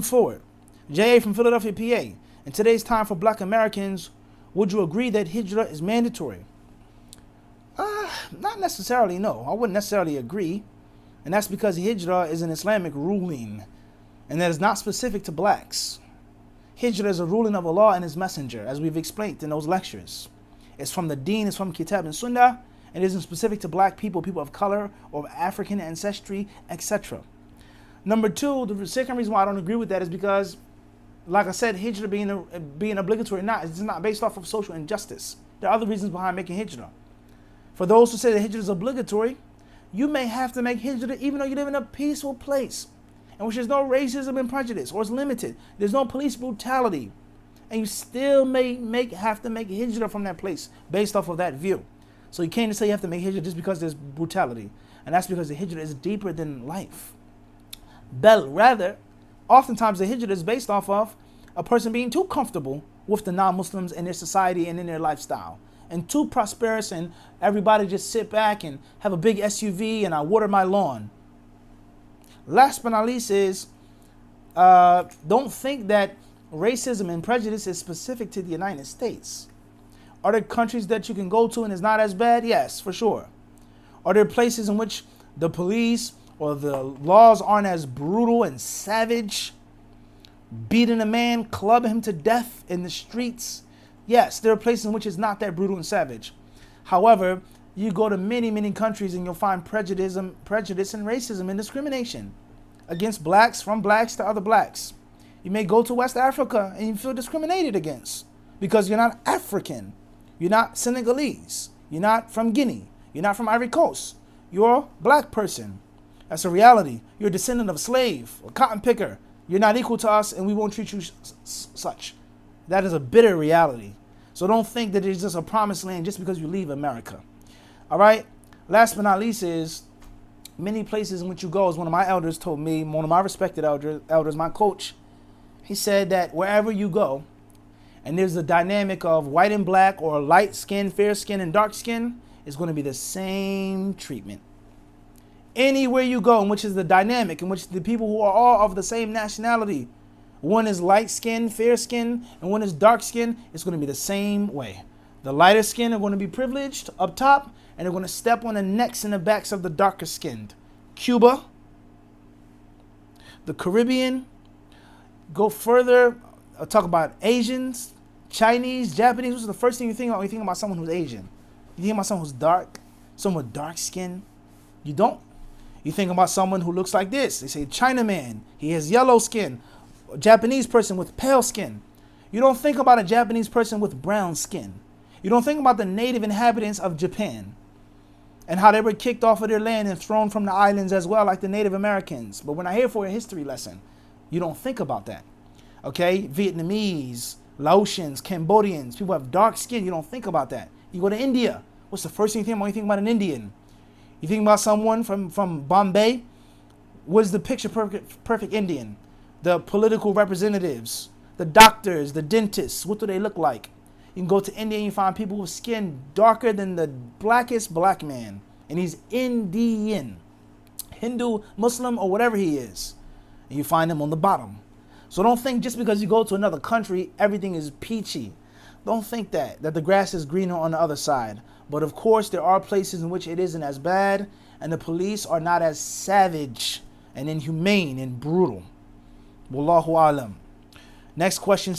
Forward. J.A. from Philadelphia, PA. In today's time for black Americans, would you agree that Hijrah is mandatory? Not necessarily, no. I wouldn't necessarily agree. And that's because Hijrah is an Islamic ruling, and that is not specific to blacks. Hijrah is a ruling of Allah and His Messenger, as we've explained in those lectures. It's from the Deen, it's from Kitab and Sunnah, and it isn't specific to black people, people of color, or of African ancestry, etc. Number two, the second reason why I don't agree with that is because, like I said, Hijrah being obligatory or not, it's not based off of social injustice. There are other reasons behind making Hijrah. For those who say that Hijrah is obligatory, you may have to make Hijrah even though you live in a peaceful place in which there's no racism and prejudice, or it's limited. There's no police brutality. And you still may have to make Hijrah from that place based off of that view. So you can't just say you have to make Hijrah just because there's brutality. And that's because the Hijrah is deeper than life. Rather, oftentimes the Hijrah is based off of a person being too comfortable with the non-Muslims in their society and in their lifestyle, and too prosperous, and everybody just sit back and have a big SUV and I water my lawn. Last but not least is, don't think that racism and prejudice is specific to the United States. Are there countries that you can go to and it's not as bad? Yes, for sure. Are there places in which the police or the laws aren't as brutal and savage, beating a man, clubbing him to death in the streets? Yes, there are places in which it's not that brutal and savage. However, you go to many, many countries and you'll find prejudice and racism and discrimination against blacks, from blacks to other blacks. You may go to West Africa and you feel discriminated against because you're not African. You're not Senegalese. You're not from Guinea. You're not from Ivory Coast. You're a black person. That's a reality. You're a descendant of a slave, a cotton picker. You're not equal to us and we won't treat you such. That is a bitter reality. So don't think that it's just a promised land just because you leave America. All right? Last but not least is, many places in which you go, as one of my elders told me, one of my respected elders, my coach, he said that wherever you go, and there's a dynamic of white and black, or light skin, fair skin, and dark skin, it's going to be the same treatment. Anywhere you go, in which is the dynamic, in which the people who are all of the same nationality, one is light skin, fair skin, and one is dark skin, it's going to be the same way. The lighter skin are going to be privileged up top, and they're going to step on the necks and the backs of the darker skinned. Cuba, the Caribbean, go further, I'll talk about Asians, Chinese, Japanese. What's the first thing you think about when you think about someone who's Asian? You think about someone who's dark, someone with dark skin? You don't. You think about someone who looks like this. They say Chinaman, he has yellow skin. A Japanese person with pale skin. You don't think about a Japanese person with brown skin. You don't think about the native inhabitants of Japan and how they were kicked off of their land and thrown from the islands as well, like the Native Americans. But we're not here for a history lesson. You don't think about that. Okay? Vietnamese, Laotians, Cambodians, people have dark skin. You don't think about that. You go to India. What's the first thing you think about when you think about an Indian? You think about someone from Bombay. What's the picture perfect Indian? The political representatives, the doctors, the dentists. What do they look like? You can go to India and you find people with skin darker than the blackest black man. And he's Indian, Hindu, Muslim, or whatever he is. And you find him on the bottom. So don't think just because you go to another country, everything is peachy. Don't think that the grass is greener on the other side. But of course, there are places in which it isn't as bad, and the police are not as savage and inhumane and brutal. Wallahu alam. Next question.